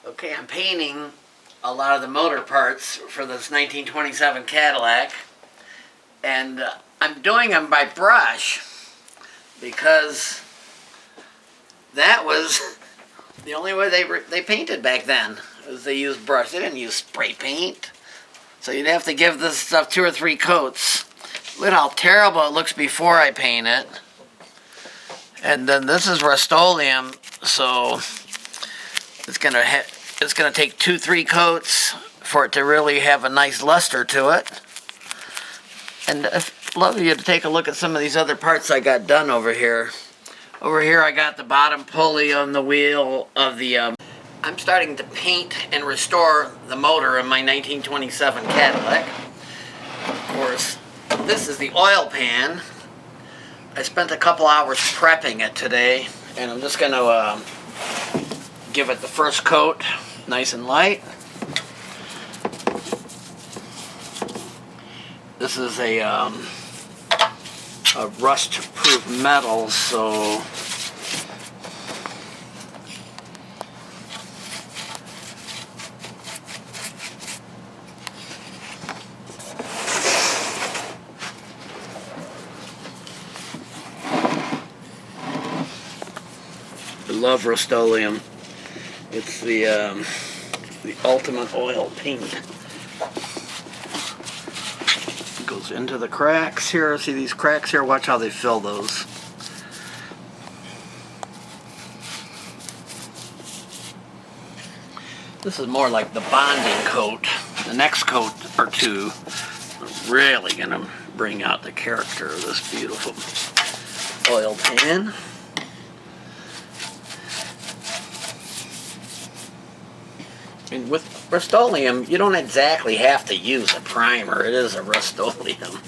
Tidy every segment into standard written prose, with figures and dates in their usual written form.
Okay, I'm painting a lot of the motor parts for this 1927 Cadillac, and I'm doing them by brush because that was the only way they painted back then, was they used brush. They didn't use spray paint. So you'd have to give this stuff 2 or 3 coats. Look how terrible it looks before I paint it. And then this is Rust-Oleum, so it's gonna take 2-3 coats for it to really have a nice luster to it. And I'd love you to take a look at some of these other parts I got done over here. Over here I got the bottom pulley on the wheel of the... I'm starting to paint and restore the motor in my 1927 Cadillac. Of course, this is the oil pan. I spent a couple hours prepping it today, and I'm just going to give it the first coat, nice and light. This is a rust-proof metal, so I love Rust-Oleum. It's the ultimate oil paint. It goes into the cracks here. See these cracks here? Watch how they fill those. This is more like the bonding coat. The next coat or two are really going to bring out the character of this beautiful oil pan. And with Rust-Oleum, you don't exactly have to use a primer. It is a Rust-Oleum.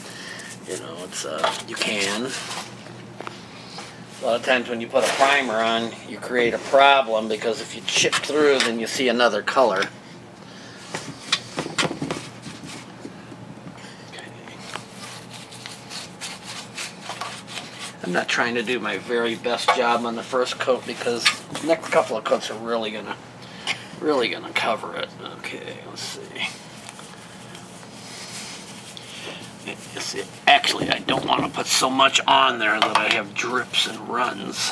You know, it's you can. A lot of times when you put a primer on, you create a problem because if you chip through, then you see another color. Okay. I'm not trying to do my very best job on the first coat because the next couple of coats are really gonna cover it. Okay, let's see. Actually, I don't want to put so much on there that I have drips and runs.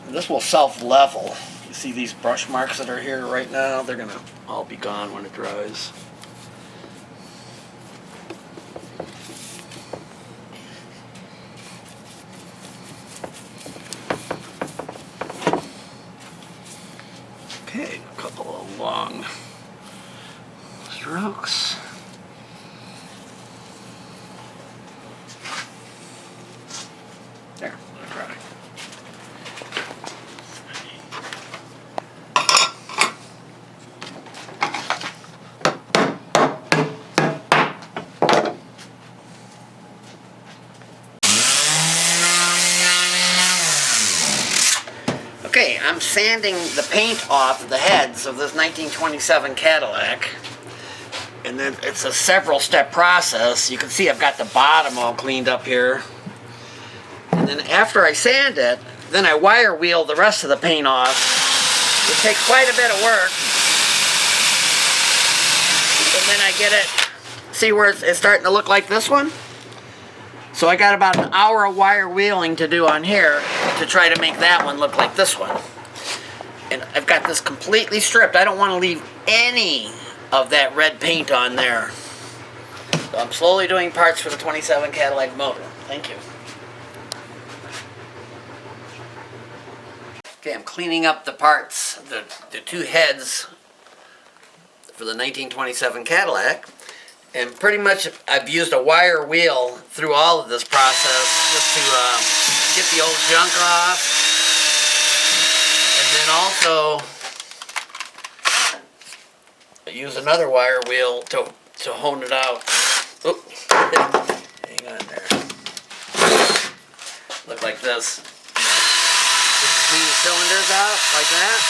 And this will self-level. You see these brush marks that are here right now? They're going to all be gone when it dries. Okay, a couple of long strokes. There, let it dry. Okay, I'm sanding the paint off the heads of this 1927 Cadillac. And then it's a several step process. You can see I've got the bottom all cleaned up here. And then after I sand it, then I wire wheel the rest of the paint off. It takes quite a bit of work. And then I get it, see where it's starting to look like this one? So I got about an hour of wire wheeling to do on here to try to make that one look like this one. And I've got this completely stripped. I don't want to leave any of that red paint on there. So I'm slowly doing parts for the 27 Cadillac motor. Thank you. Okay, I'm cleaning up the parts, the 2 heads for the 1927 Cadillac. And pretty much I've used a wire wheel through all of this process just to get the old junk off. And then also I use another wire wheel to hone it out. Oops. Hang on there. Look like this. Just clean the cylinders out like that.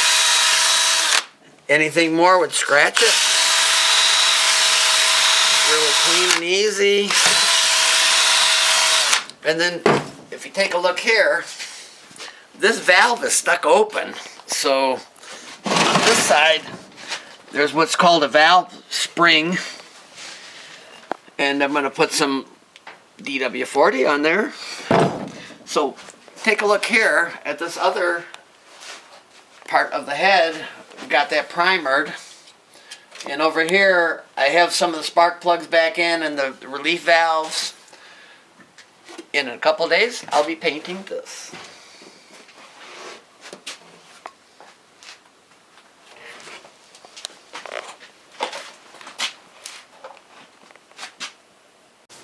Anything more would scratch it. Really clean and easy. And then if you take a look here, this valve is stuck open. So on this side, there's what's called a valve spring, and I'm going to put some DW40 on there. So take a look here at this other part of the head. We've got that primered. And over here, I have some of the spark plugs back in and the relief valves. In a couple days, I'll be painting this.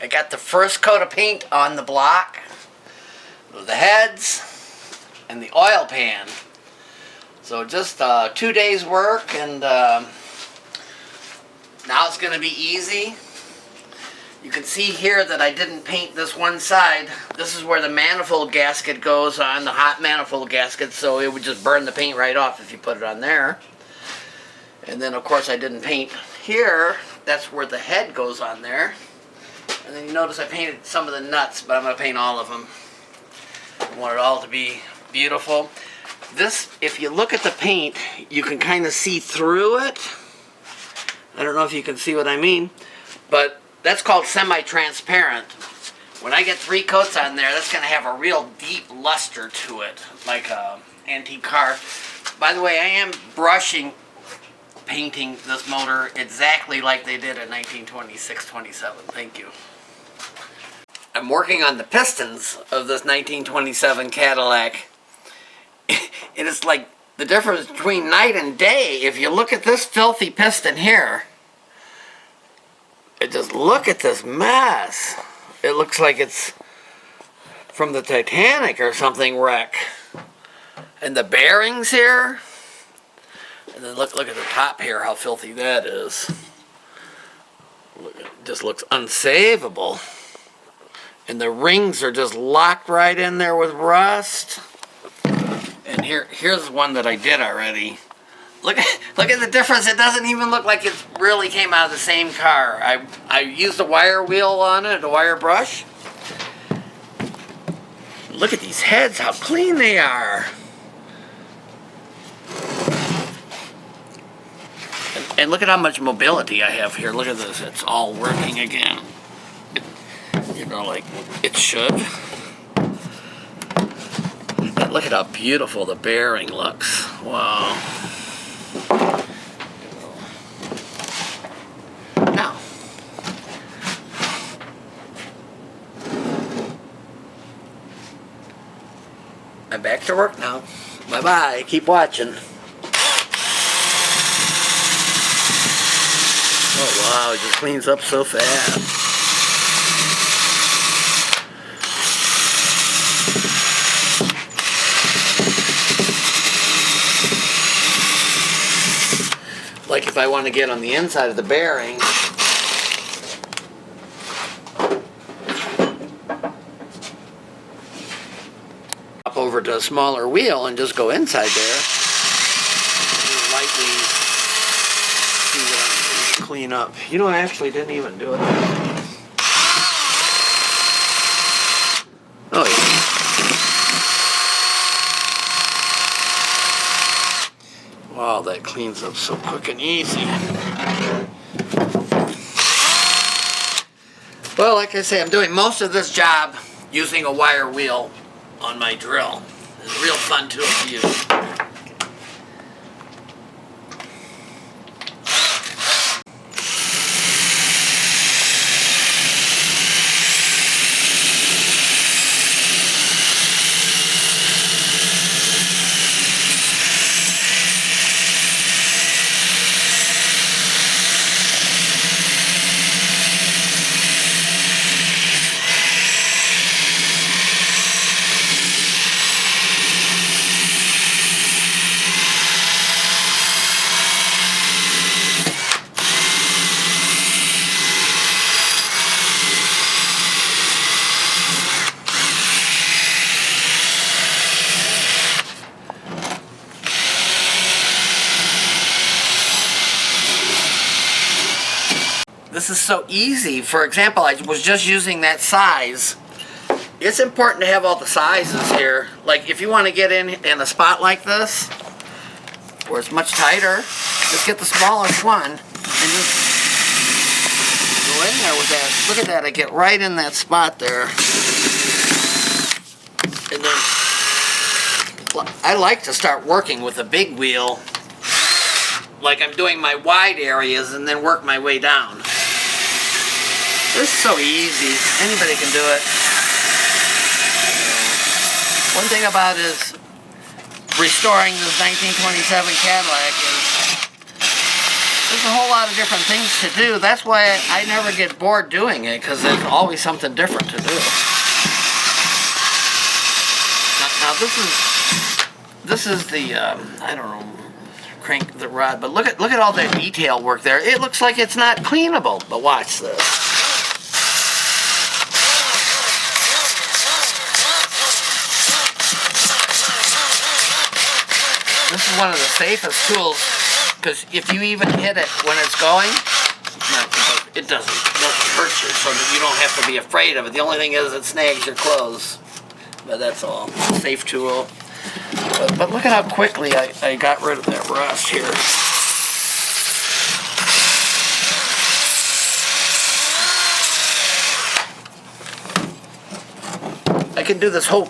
I got the first coat of paint on the block, the heads, and the oil pan. So just 2 days work, and now it's going to be easy. You can see here that I didn't paint this one side. This is where the manifold gasket goes on, the hot manifold gasket, so it would just burn the paint right off if you put it on there. And then of course I didn't paint here. That's where the head goes on there. And then you notice I painted some of the nuts, but I'm going to paint all of them. I want it all to be beautiful. This, if you look at the paint, you can kind of see through it. I don't know if you can see what I mean, but that's called semi-transparent. When I get 3 coats on there, that's going to have a real deep luster to it, like an antique car. By the way, I am painting this motor exactly like they did in 1926-27. Thank you. I'm working on the pistons of this 1927 Cadillac. And it's like the difference between night and day. If you look at this filthy piston here, just look at this mess. It looks like it's from the Titanic or something wreck. And the bearings here, and then look at the top here, how filthy that is. Look, it just looks unsavable. And the rings are just locked right in there with rust. And here's one that I did already. Look at the difference. It doesn't even look like it really came out of the same car. I used a wire wheel on it, a wire brush. Look at these heads, how clean they are. And look at how much mobility I have here. Look at this. It's all working again. You know, like it should. Look at how beautiful the bearing looks. Wow. Now, I'm back to work now. Bye-bye. Keep watching. Oh, wow. It just cleans up so fast. Like if I want to get on the inside of the bearing, up over to a smaller wheel and just go inside there. Just lightly see what I'm clean up. You know, I actually didn't even do it. Oh yeah. Wow, that cleans up so quick and easy. Well, like I say, I'm doing most of this job using a wire wheel on my drill. It's a real fun tool to use. This is so easy. For example, I was just using that size. It's important to have all the sizes here. Like if you want to get in a spot like this, where it's much tighter, just get the smallest one and just go in there with that. Look at that, I get right in that spot there. And then I like to start working with a big wheel, like I'm doing my wide areas, and then work my way down. This is so easy. Anybody can do it. One thing about is restoring this 1927 Cadillac is there's a whole lot of different things to do. That's why I never get bored doing it, because there's always something different to do. Now this is the I don't know, crank the rod, but look at all that detail work there. It looks like it's not cleanable, but watch this. This is one of the safest tools, because if you even hit it when it's going, it doesn't hurt you, so that you don't have to be afraid of it. The only thing is it snags your clothes, but that's all. Safe tool. But look at how quickly I got rid of that rust here. I can do this whole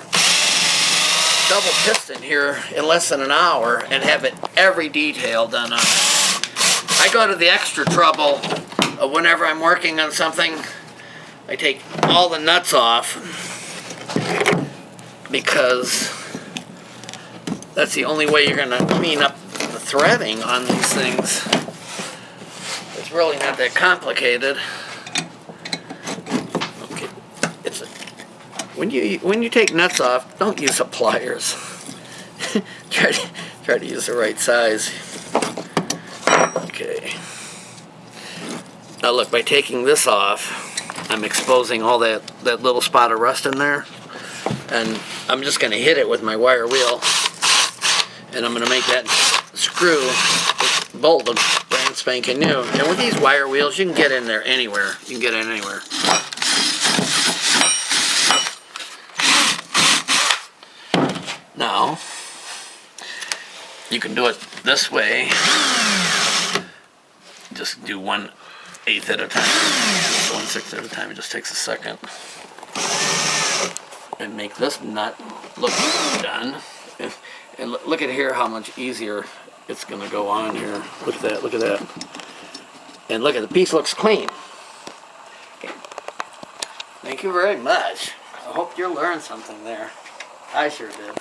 double piston here in less than an hour and have it every detail done on it. I go to the extra trouble of whenever I'm working on something, I take all the nuts off, because that's the only way you're going to clean up the threading on these things. It's really not that complicated. Okay, when you take nuts off, don't use the pliers. try to use the right size. Okay. Now look, by taking this off, I'm exposing all that little spot of rust in there, and I'm just going to hit it with my wire wheel. And I'm going to make that screw bolt look brand spanking new. And with these wire wheels, you can get in there anywhere. You can get in anywhere. Now, you can do it this way. Just do 1/8 at a time. 1/6 at a time. It just takes a second. And make this nut look done. And look at here how much easier it's going to go on here. Look at that, look at that. And look at the piece looks clean. Okay. Thank you very much. I hope you learned something there. I sure did.